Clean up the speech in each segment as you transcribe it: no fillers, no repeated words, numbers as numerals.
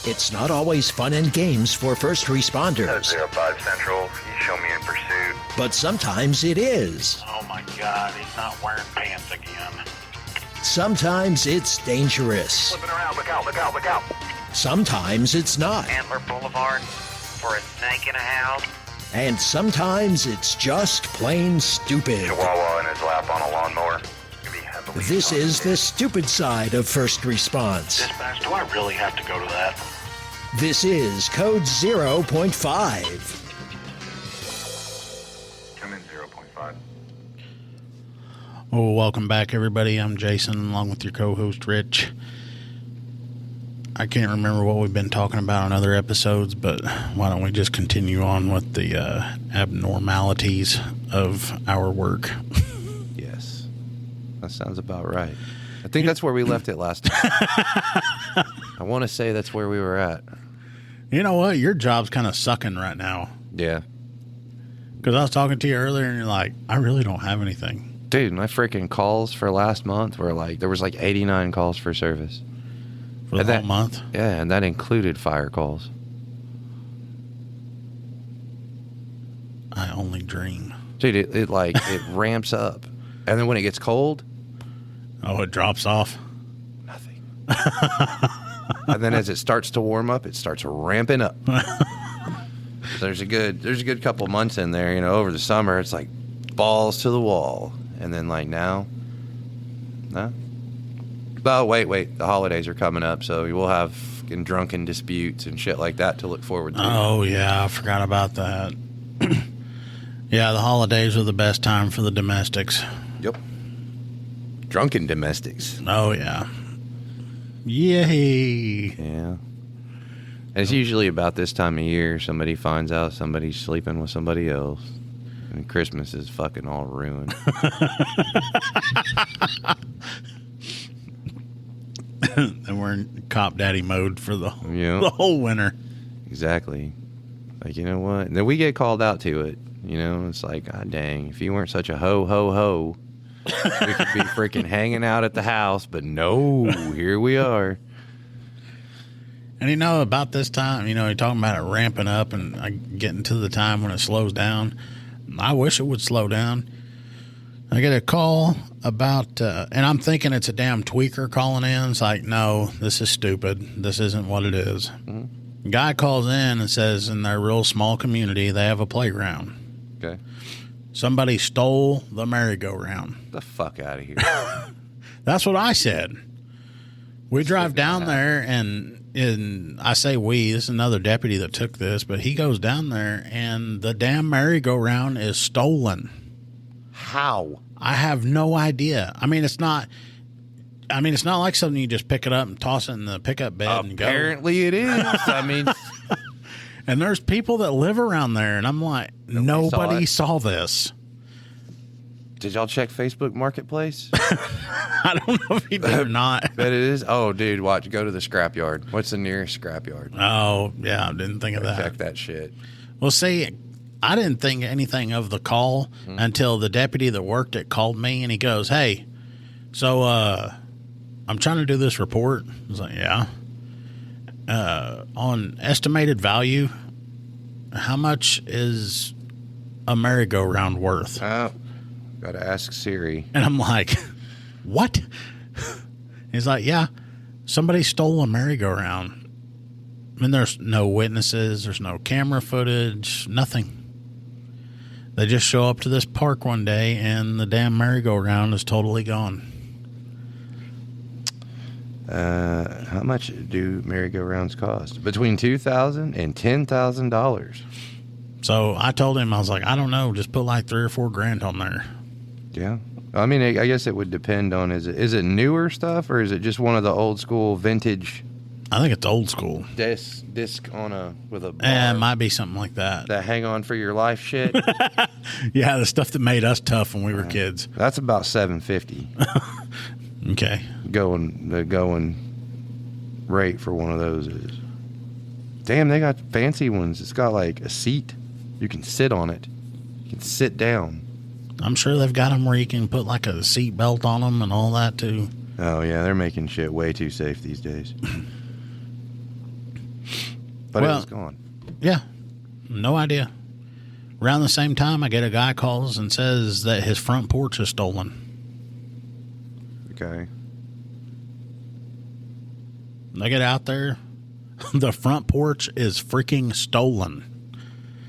It's not always fun and games for first responders. 05 Central, you show me in pursuit. But sometimes it is. Oh my God, he's not wearing pants again. Sometimes it's dangerous. Flipping around, look out, look out, look out. Sometimes it's not. Antler Boulevard for a snake in a house. And sometimes it's just plain stupid. Chihuahua in his lap on a lawnmower. Could be heavily This is the intoxicated. stupid side of first response. Dispatch, do I really have to go to that? This is Code 0.5. Come in 0.5. Oh, welcome back, everybody. I'm Jason, along with your co-host, Rich. I can't remember what we've been talking about on other episodes, but why don't we just continue on with the abnormalities of our work? Yes. That sounds about right. I think that's where we left it last time. I want to say that's where we were at. You know what? Your job's kind of sucking right now. Yeah. Because I was talking to you earlier, and you're like, I really don't have anything. Dude, my freaking calls for last month were like, there was like 89 calls for service. For the And whole month? Yeah, and that included fire calls. I only dream. Dude, it ramps up. And then when it gets cold, Oh, it drops off? nothing. And then as it starts to warm up, it starts ramping up. There's a good couple months in there, over the summer, it's like balls to the wall. And then like now, no. Oh, wait, the holidays are coming up, so we'll have fucking drunken disputes and shit like that to look forward to. Oh, yeah, I forgot about that. Yeah, the holidays are the best time for the domestics. Yep. Drunken domestics. Oh, yeah. Yay. Yeah. And it's usually about this time of year somebody finds out somebody's sleeping with somebody else. And Christmas is fucking all ruined. And we're in cop daddy mode for the Yeah. the whole winter. Exactly. Like, you know what? And then we get called out to it. It's like, God dang, if you weren't such a ho, we could be freaking hanging out at the house. But no, here we are. And about this time, you're talking about it ramping up and getting to the time when it slows down. I wish it would slow down. I get a call about, and I'm thinking it's a damn tweaker calling in. It's like, no, this is stupid. This isn't what it is. Mm-hmm. Guy calls in and says in their real small community, they have a playground. Okay. Somebody stole the merry-go-round. Get the fuck out of here. That's what I said. We drive down there, and I say we, this is another deputy that took this, but he goes down there, and the damn merry-go-round is stolen. How? I have no idea. It's not like something you just pick it up and toss it in the pickup bed and go. Apparently it is. And there's people that live around there, and I'm like, nobody saw this. Did y'all check Facebook Marketplace? I don't know if he did or not. Bet it is. Oh, dude, watch. Go to the scrapyard. What's the nearest scrapyard? Oh, yeah, I didn't think of that. Check that shit. Well, see, I didn't think anything of the call until the deputy that worked it called me, and he goes, hey, so I'm trying to do this report. I was like, yeah. On estimated value, how much is a merry-go-round worth? Oh, gotta ask Siri. And I'm like, what? He's like, yeah, somebody stole a merry-go-round. There's no witnesses, there's no camera footage, nothing. They just show up to this park one day, and the damn merry-go-round is totally gone. How much do merry-go-rounds cost? Between $2,000 and $10,000. So I told him, I was like, I don't know, just put like $3,000 or $4,000 on there. Yeah. I guess it would depend on, is it newer stuff, or is it just one of the old school vintage? I think it's old school. Disc with a bar? It might be something like that. That hang on for your life shit. Yeah, the stuff that made us tough when we were kids. That's about $750. Okay. The going rate for one of those is. Damn, they got fancy ones. It's got like a seat. You can sit on it. You can sit down. I'm sure they've got them where you can put like a seat belt on them and all that too. Oh yeah, they're making shit way too safe these days. But it Well- was gone. Yeah, no idea. Around the same time, I get a guy calls and says that his front porch is stolen. Okay. I get out there, the front porch is freaking stolen.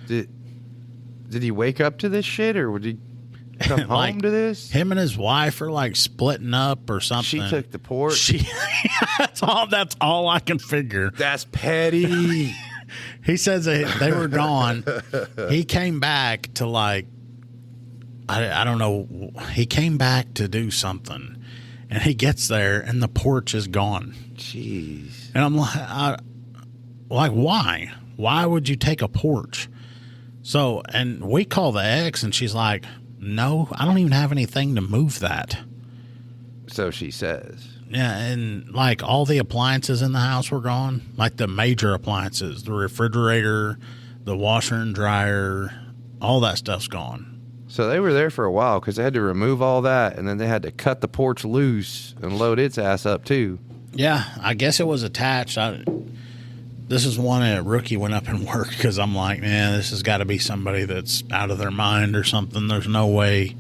Did he wake up to this shit, or would he come Like, home to this? Him and his wife are like splitting up or something. She took the porch. That's all I can figure. That's petty. He says that they were gone. He came back to like, I don't know. He came back to do something, and he gets there, and the porch is gone. Jeez. And I'm like, why? Why would you take a porch? So, and we call the ex, and she's like, no, I don't even have anything to move that. So she says. Yeah, and like all the appliances in the house were gone, like the major appliances, the refrigerator, the washer and dryer, all that stuff's gone. So they were there for a while because they had to remove all that, and then they had to cut the porch loose and load its ass up too. Yeah, I guess it was attached. This is one a rookie went up and worked because I'm like, man, this has got to be somebody that's out of their mind or something. There's no way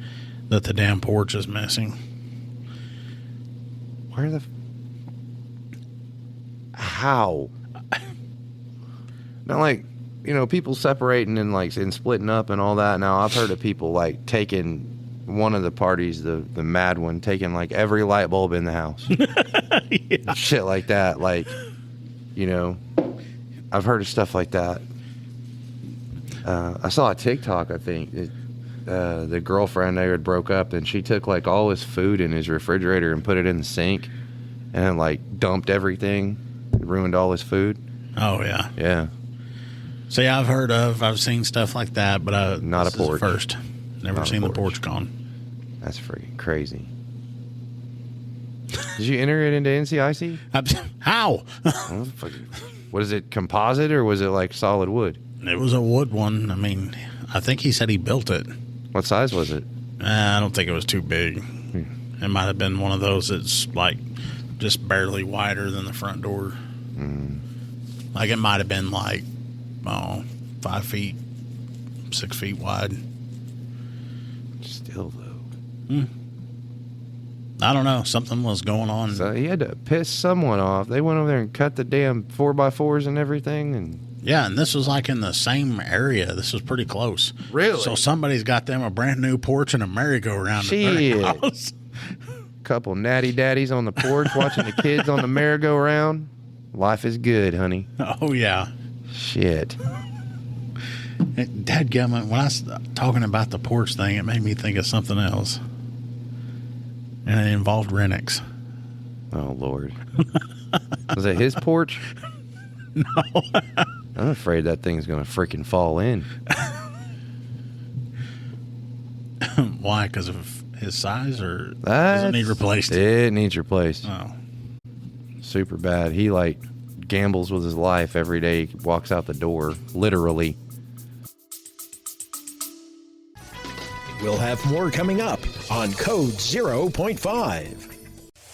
that the damn porch is missing. Where the? How? Not like, people separating and and splitting up and all that. Now I've heard of people like taking one of the parties, the mad one, taking like every light bulb in the house, Yeah. shit like that. I've heard of stuff like that. I saw a TikTok. I think the girlfriend they had broke up, and she took like all his food in his refrigerator and put it in the sink, and like dumped everything, ruined all his food. Oh yeah. Yeah, See, I've seen stuff like that, but Not this a is the porch. first. Never Not a seen the porch. porch gone. that's freaking crazy. Did you enter it into NCIC? How? Was it composite or was it like solid wood? It was a wood one. I mean, I think he said he built it. What size was it? I don't think it was too big. It might have been one of those that's like just barely wider than the front door. Like it might have been like, 5 feet, 6 feet wide. Still though. I don't know. Something was going on. So he had to piss someone off. They went over there and cut the damn 4x4s and everything. And Yeah, and this was like in the same area. This was pretty close. Really? So somebody's got them a brand new porch and a merry-go-round at their Shit. house. couple natty daddies on the porch watching the kids on the merry-go-round. Life is good, honey. Oh, yeah. Shit. Dadgummit, when I was talking about the porch thing, it made me think of something else. And it involved Renix. Oh, Lord. Was it his porch? No. I'm afraid that thing's going to freaking fall in. Why? Because of his size, or does it need replaced? It needs replaced. Oh. Super bad. He gambles with his life every day. He walks out the door, literally. We'll have more coming up on Code 0.5.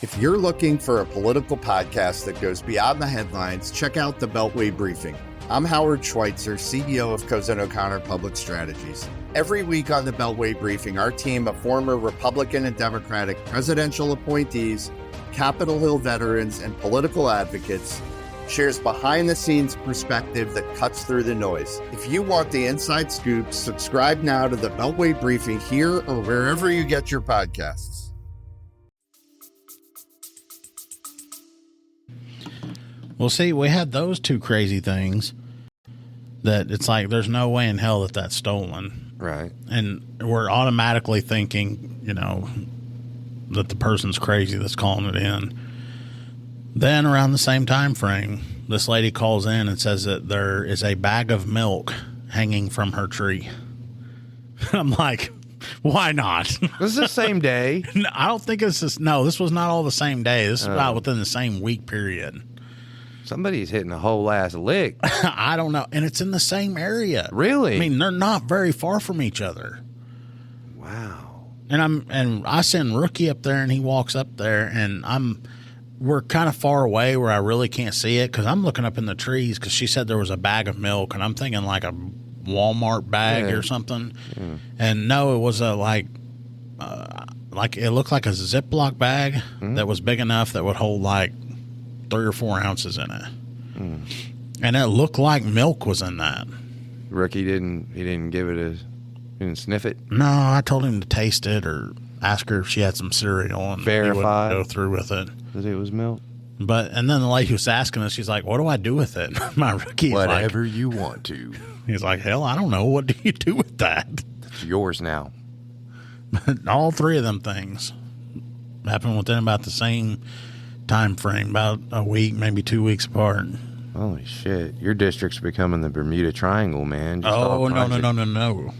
If you're looking for a political podcast that goes beyond the headlines, check out the Beltway Briefing. I'm Howard Schweitzer, CEO of Cozen O'Connor Public Strategies. Every week on the Beltway Briefing, our team of former Republican and Democratic presidential appointees, Capitol Hill veterans, and political advocates shares behind-the-scenes perspective that cuts through the noise. If you want the inside scoop, subscribe now to the Beltway Briefing here or wherever you get your podcasts. Well, see, we had those two crazy things that it's like there's no way in hell that that's stolen. Right. And we're automatically thinking, that the person's crazy that's calling it in. Then around the same time frame, this lady calls in and says that there is a bag of milk hanging from her tree. I'm like, why not? This is the same day. No, I don't think this was not all the same day. This is about within the same week period. Somebody's hitting a whole ass lick. I don't know. And it's in the same area. Really? I mean, they're not very far from each other. Wow. And I send Rookie up there, and he walks up there, and we're kind of far away where I really can't see it because I'm looking up in the trees because she said there was a bag of milk, and I'm thinking like a Walmart bag or something. And no, it was like it looked like a Ziploc bag that was big enough that would hold like 3 or 4 ounces in it. And it looked like milk was in that. Rookie didn't give it he didn't sniff it. No, I told him to taste it or ask her if she had some cereal and verify, he wouldn't go through with it. That it was milk. And then the lady was asking us, she's like, "What do I do with it?" My rookie's whatever you want to. He's like, "Hell, I don't know. What do you do with that?" It's yours now. All 3 of them things happened within about the same time frame, about a week, maybe 2 weeks apart. Holy shit! Your district's becoming the Bermuda Triangle, man. Just No.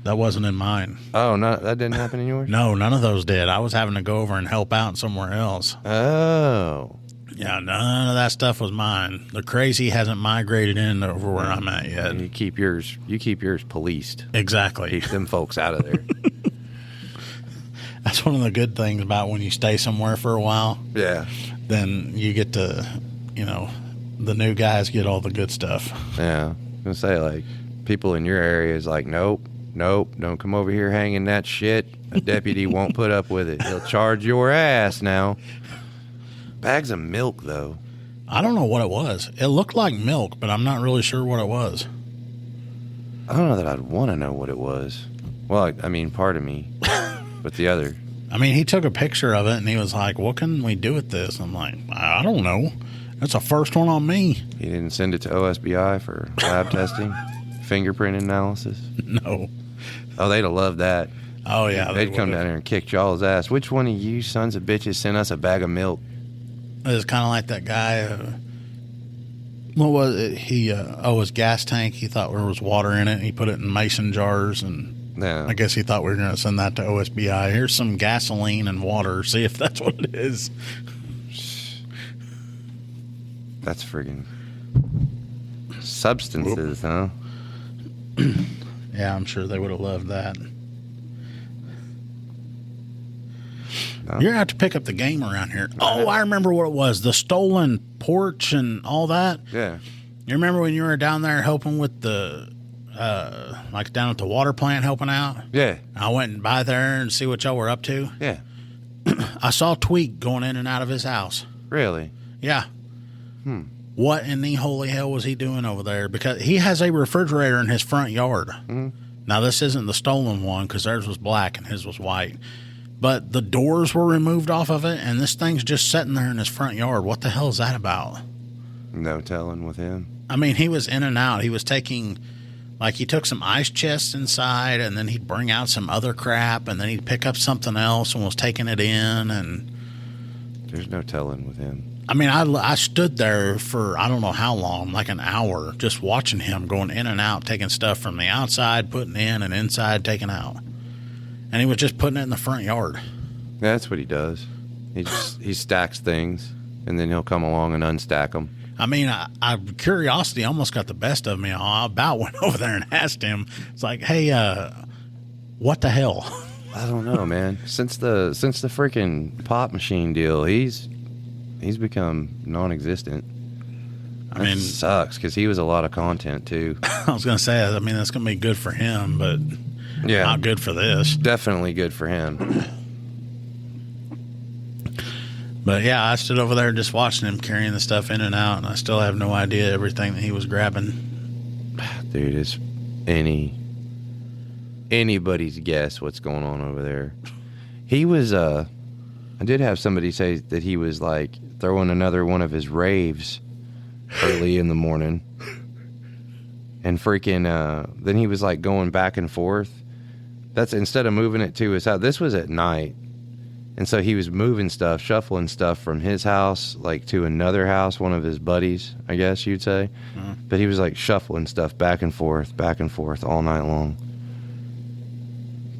That wasn't in mine. Oh, no, that didn't happen in yours? No, none of those did. I was having to go over and help out somewhere else. Oh. Yeah, none of that stuff was mine. The crazy hasn't migrated in over where I'm at yet. And you keep yours policed. Exactly. Keep them folks out of there. That's one of the good things about when you stay somewhere for a while. Yeah. Then you get to, the new guys get all the good stuff. Yeah. I'm going to say, like, people in your area is like, nope, don't come over here hanging that shit. A deputy won't put up with it. He'll charge your ass now. Bags of milk, though. I don't know what it was. It looked like milk, but I'm not really sure what it was. I don't know that I'd want to know what it was. Well, I mean, part of me. But the other. I mean, he took a picture of it, and he was like, "What can we do with this?" I'm like, "I don't know. That's the first one on me." He didn't send it to OSBI for lab testing, fingerprint analysis? No. Oh, they'd have loved that. Oh, yeah. They'd come down here and kick y'all's ass. Which one of you sons of bitches sent us a bag of milk? It was kind of like that guy. What was it? His gas tank. He thought there was water in it. He put it in mason jars, and Yeah. I guess he thought we were going to send that to OSBI. Here's some gasoline and water. See if that's what it is. That's friggin' substances, huh? Yeah, I'm sure they would have loved that. No. You're going to have to pick up the game around here. Oh, I remember what it was. The stolen porch and all that. Yeah. You remember when you were down there helping with the, like down at the water plant helping out? Yeah. I went by there and see what y'all were up to. Yeah. I saw Tweak going in and out of his house. Really? Yeah. What in the holy hell was he doing over there? Because he has a refrigerator in his front yard. Now, this isn't the stolen one because theirs was black and his was white. But the doors were removed off of it, and this thing's just sitting there in his front yard. What the hell is that about? No telling with him. I mean, he was in and out. He was taking, like, he took some ice chests inside, and then he'd bring out some other crap, and then he'd pick up something else and was taking it in. And There's no telling with him. I mean, I stood there for I don't know how long, like an hour, just watching him going in and out, taking stuff from the outside, putting in, and inside, taking out. And he was just putting it in the front yard. That's what he does. He stacks things, and then he'll come along and unstack them. I mean, curiosity almost got the best of me. I about went over there and asked him. It's like, hey, what the hell? I don't know, man. Since the freaking pop machine deal, he's become non-existent. I mean, sucks because he was a lot of content too. I was gonna say, I mean, that's gonna be good for him, but Yeah, not good for this. definitely good for him. But yeah, I stood over there just watching him carrying the stuff in and out, and I still have no idea everything that he was grabbing. Dude, it's anybody's guess what's going on over there. He was I did have somebody say that he was like throwing another one of his raves early in the morning. And freaking then he was like going back and forth. That's instead of moving it to his house. This was at night. And so he was moving stuff, shuffling stuff from his house, like to another house, one of his buddies, I guess you'd say. But he was like shuffling stuff back and forth all night long.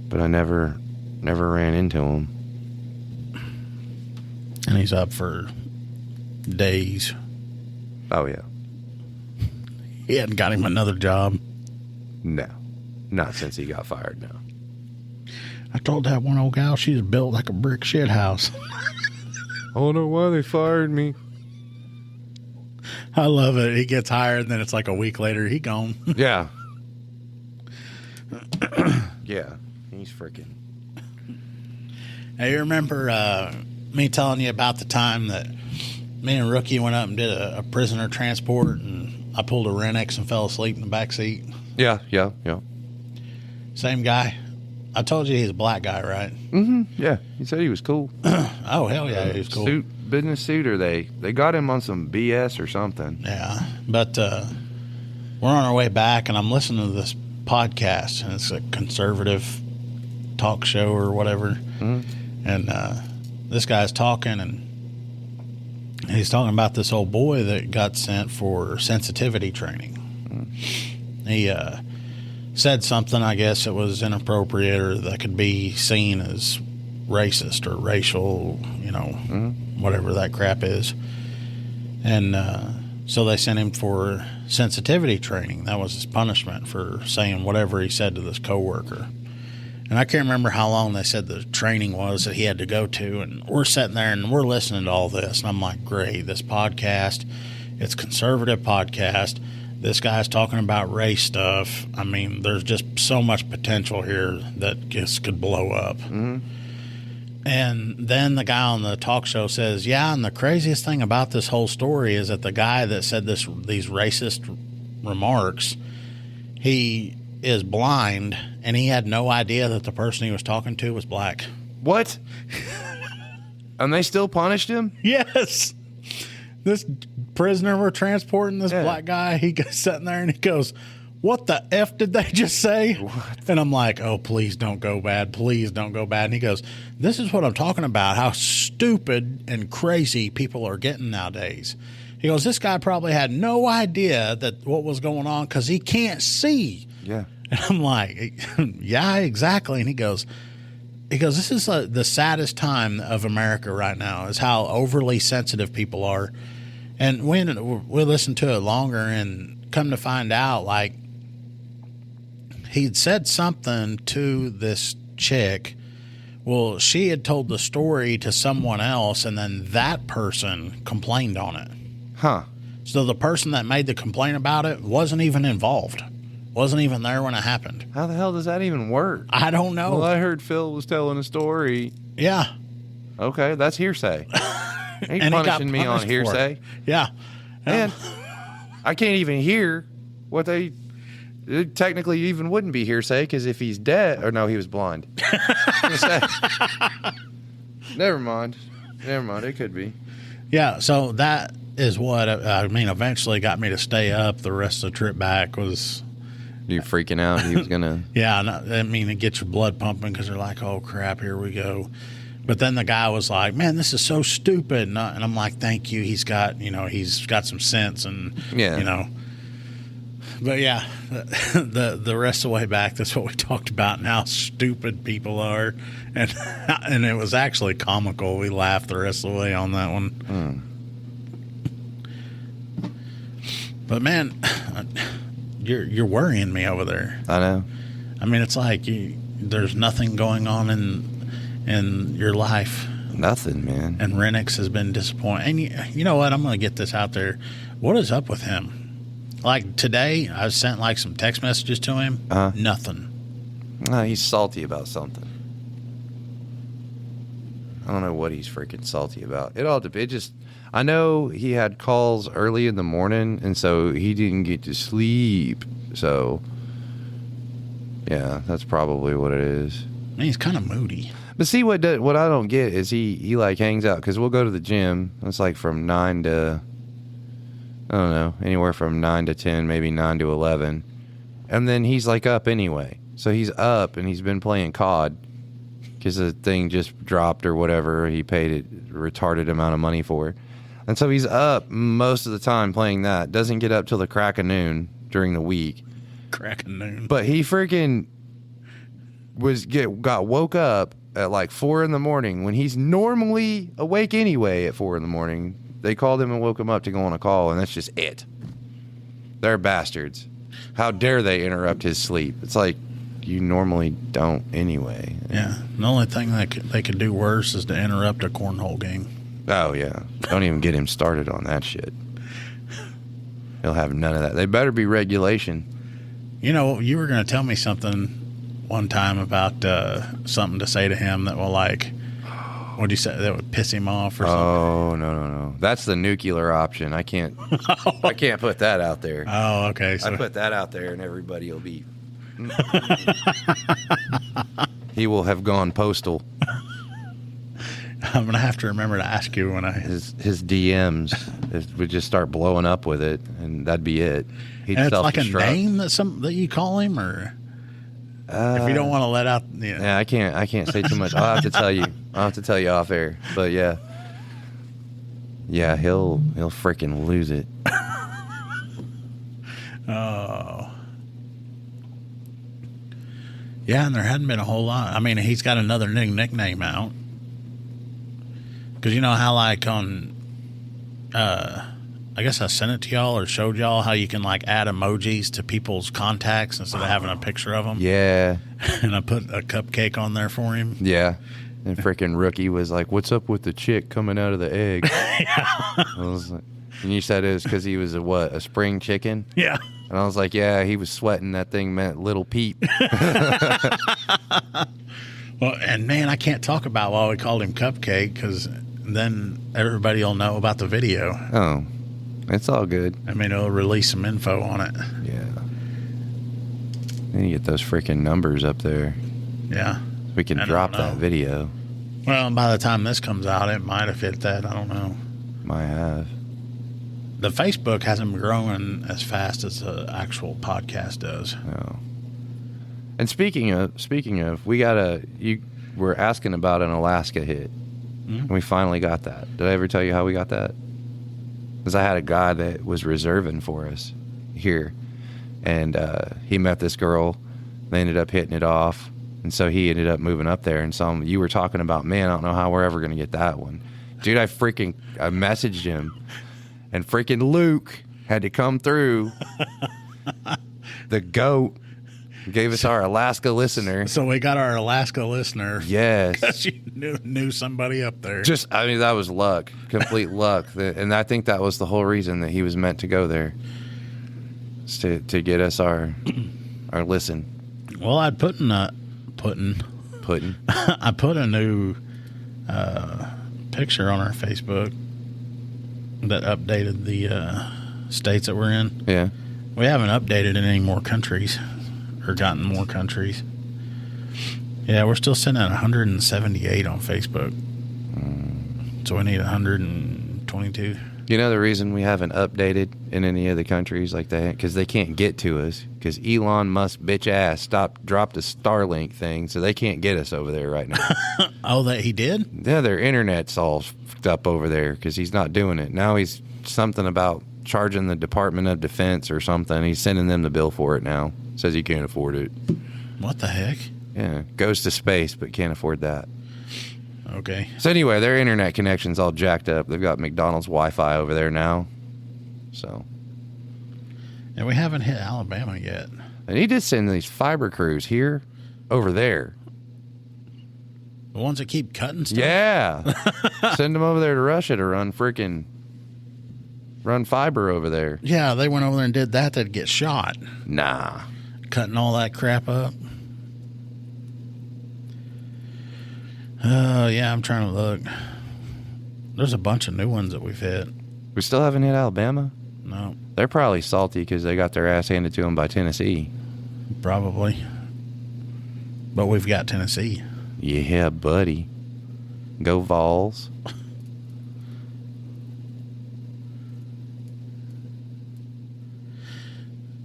But I never ran into him. And he's up for days. Oh, yeah. He hadn't got him another job. No. Not since he got fired, no. I told that one old gal she's built like a brick shit house. I don't know why they fired me. I love it. He gets hired, and then it's like a week later, he gone. Yeah. Yeah. He's freaking. Hey, you remember me telling you about the time that me and Rookie went up and did a prisoner transport, and I pulled a Renix and fell asleep in the back seat? Yeah. Same guy. I told you he's a black guy, right? Mm-hmm. Yeah. He said he was cool. Oh, hell yeah, he was cool. Business suit, or they got him on some BS or something. Yeah, but we're on our way back, and I'm listening to this podcast, and it's a conservative talk show or whatever. Mm-hmm. And this guy's talking, and he's talking about this old boy that got sent for sensitivity training. Mm-hmm. He said something, I guess it was inappropriate or that could be seen as racist or racial, whatever that crap is. And so they sent him for sensitivity training. That was his punishment for saying whatever he said to this coworker. And I can't remember how long they said the training was that he had to go to. And we're sitting there and we're listening to all this. And I'm like, great, this podcast, it's a conservative podcast. This guy's talking about race stuff. I mean, there's just so much potential here that this could blow up. Mm-hmm. And then the guy on the talk show says, yeah, and the craziest thing about this whole story is that the guy that said these racist remarks, he is blind, and he had no idea that the person he was talking to was black. What? And they still punished him? Yes. This prisoner we're transporting, this black guy, he goes sitting there and he goes, what the F did they just say? What? And I'm like, oh, please don't go bad. Please don't go bad. And he goes, this is what I'm talking about, how stupid and crazy people are getting nowadays. He goes, this guy probably had no idea that what was going on because he can't see. Yeah. And I'm like, yeah, exactly. And he goes, this is the saddest time of America right now is how overly sensitive people are. And when we listen to it longer and come to find out, like, he'd said something to this chick. Well, she had told the story to someone else, and then that person complained on it. Huh. So the person that made the complaint about it wasn't even involved. Wasn't even there when it happened. How the hell does that even work? I don't know. Well, I heard Phil was telling a story. Yeah. Okay, that's hearsay. He's And punishing me on for hearsay. it. Yeah. And I can't even hear what they... It technically even wouldn't be hearsay because if he's dead... Or no, he was blind. Never mind. It could be. Yeah, so that is what, eventually got me to stay up the rest of the trip back was... You freaking out? He was going to... Yeah, it gets your blood pumping because they're like, oh, crap, here we go. But then the guy was like, man, this is so stupid. And I'm like, thank you. He's got some sense and, But yeah, the rest of the way back, that's what we talked about and how stupid people are. And it was actually comical. We laughed the rest of the way on that one. But man, you're worrying me over there. I know. I mean, it's like there's nothing going on in your life. Nothing, man. And Renix has been disappointed. And you know what? I'm going to get this out there. What is up with him? Like today, I sent like some text messages to him. Nothing. He's salty about something. I don't know what he's freaking salty about. It all depends. I know he had calls early in the morning, and so he didn't get to sleep. So, yeah, that's probably what it is. Man, he's kind of moody. But see, what I don't get is he like hangs out because we'll go to the gym. It's like from 9 to, I don't know, anywhere from 9 to 10, maybe 9 to 11. And then he's like up anyway. So he's up and he's been playing COD because the thing just dropped or whatever. He paid a retarded amount of money for it. And so he's up most of the time playing that. Doesn't get up till the crack of noon during the week. Crack of noon. But he freaking got woke up at like 4 in the morning when he's normally awake anyway at 4 in the morning. They called him and woke him up to go on a call, and that's just it. They're bastards. How dare they interrupt his sleep? It's like you normally don't anyway. Yeah. The only thing they could do worse is to interrupt a cornhole game. Oh, yeah. Don't even get him started on that shit. He'll have none of that. They better be regulation. You know, you were going to tell me something one time about something to say to him that will, like, what do you say, that would piss him off or something? Oh, no. That's the nuclear option. I can't put that out there. Oh, okay. So I put that out there and everybody will be... He will have gone postal. I'm going to have to remember to ask you when I... His DMs would just start blowing up with it, and that'd be it. He'd And it's like a self-destruct. name that you call him, or if you don't want to let out... Yeah, I can't say too much. I'll have to tell you. I'll have to tell you off air. But yeah. Yeah, he'll freaking lose it. Oh. Yeah, and there hadn't been a whole lot. I mean, he's got another nickname out. Because you know how, like, on... I guess I sent it to y'all or showed y'all how you can, like, add emojis to people's contacts instead of having a picture of them. Yeah. And I put a cupcake on there for him. Yeah. And freaking Rookie was like, "What's up with the chick coming out of the egg?" I was like, and you said it was because he was a spring chicken? Yeah. And I was like, yeah, he was sweating. That thing meant little Pete. Well, and man, I can't talk about why we called him Cupcake because then everybody will know about the video. Oh, it's all good. I mean, it'll release some info on it. Yeah. Then you get those freaking numbers up there. Yeah. We can drop that video. Well, by the time this comes out, it might have hit that. I don't know. Might have. The Facebook hasn't been growing as fast as the actual podcast does. No. And speaking of, you were asking about an Alaska hit. Mm-hmm. And we finally got that. Did I ever tell you how we got that? Because I had a guy that was reserving for us here. And he met this girl. They ended up hitting it off. And so he ended up moving up there. And so you were talking about, man, I don't know how we're ever going to get that one. Dude, I messaged him. And freaking Luke had to come through. The GOAT gave us our Alaska listener. So we got our Alaska listener. Yes. Because you knew somebody up there. That was luck. Complete luck. And I think that was the whole reason that he was meant to go there. To get us our listen. Well, I put a new picture on our Facebook that updated the states that we're in. Yeah. We haven't updated in any more countries or gotten more countries. Yeah, we're still sitting at 178 on Facebook. So we need 122. You know the reason we haven't updated in any of the countries like that? Because they can't get to us. Because Elon Musk bitch ass dropped the Starlink thing, so they can't get us over there right now. Oh, that he did? Yeah, their internet's all fucked up over there because he's not doing it. Now he's something about charging the Department of Defense or something. He's sending them the bill for it now. Says he can't afford it. What the heck? Yeah, goes to space but can't afford that. Okay. So anyway, their internet connection's all jacked up. They've got McDonald's Wi-Fi over there now. So. And we haven't hit Alabama yet. And he did send these fiber crews here, over there. The ones that keep cutting stuff? Yeah. Send them over there to Russia to run fiber over there. Yeah, they went over there and did that. They'd get shot. Nah. Cutting all that crap up. Oh, yeah, I'm trying to look. There's a bunch of new ones that we've hit. We still haven't hit Alabama? No. They're probably salty because they got their ass handed to them by Tennessee. Probably. But we've got Tennessee. Yeah, buddy. Go Vols.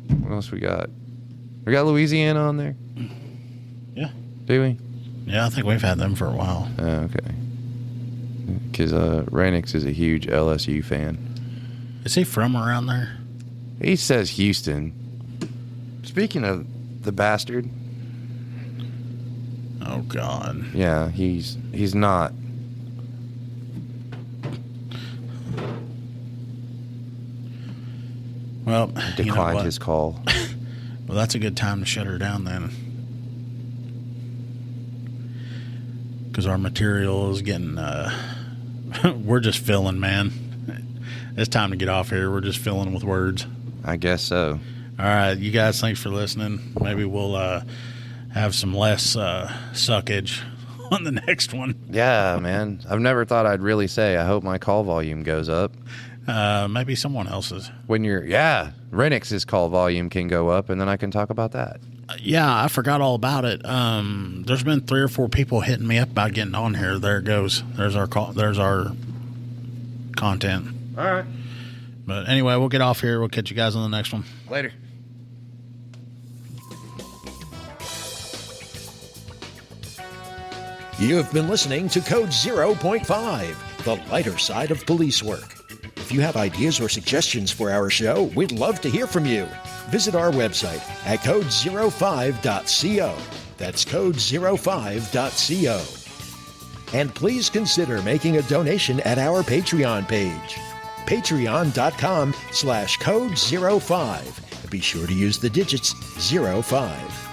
What else we got? We got Louisiana on there? Yeah. Do we? Yeah, I think we've had them for a while. Okay. Because Renix is a huge LSU fan. Is he from around there? He says Houston. Speaking of the bastard. Oh, God. Yeah, he's not. Well, declined his call. Well, that's a good time to shut her down then. Because our material is getting We're just filling, man. It's time to get off here. We're just filling with words. I guess so. All right, you guys, thanks for listening. Maybe we'll have some less suckage on the next one. Yeah, man. I've never thought I'd really say, I hope my call volume goes up. Maybe someone else's. When Renix's call volume can go up, and then I can talk about that. Yeah, I forgot all about it. There's been 3 or 4 people hitting me up about getting on here. There it goes. There's our call. There's our content. All right. But anyway, we'll get off here. We'll catch you guys on the next one. Later. You have been listening to Code 0.5, the lighter side of police work. If you have ideas or suggestions for our show, we'd love to hear from you. Visit our website at code05.co. That's code05.co. And please consider making a donation at our Patreon page, patreon.com/code05. Be sure to use the digits 05.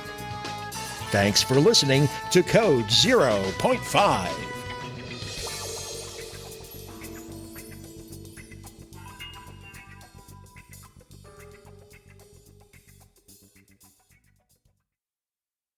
Thanks for listening to Code 0.5.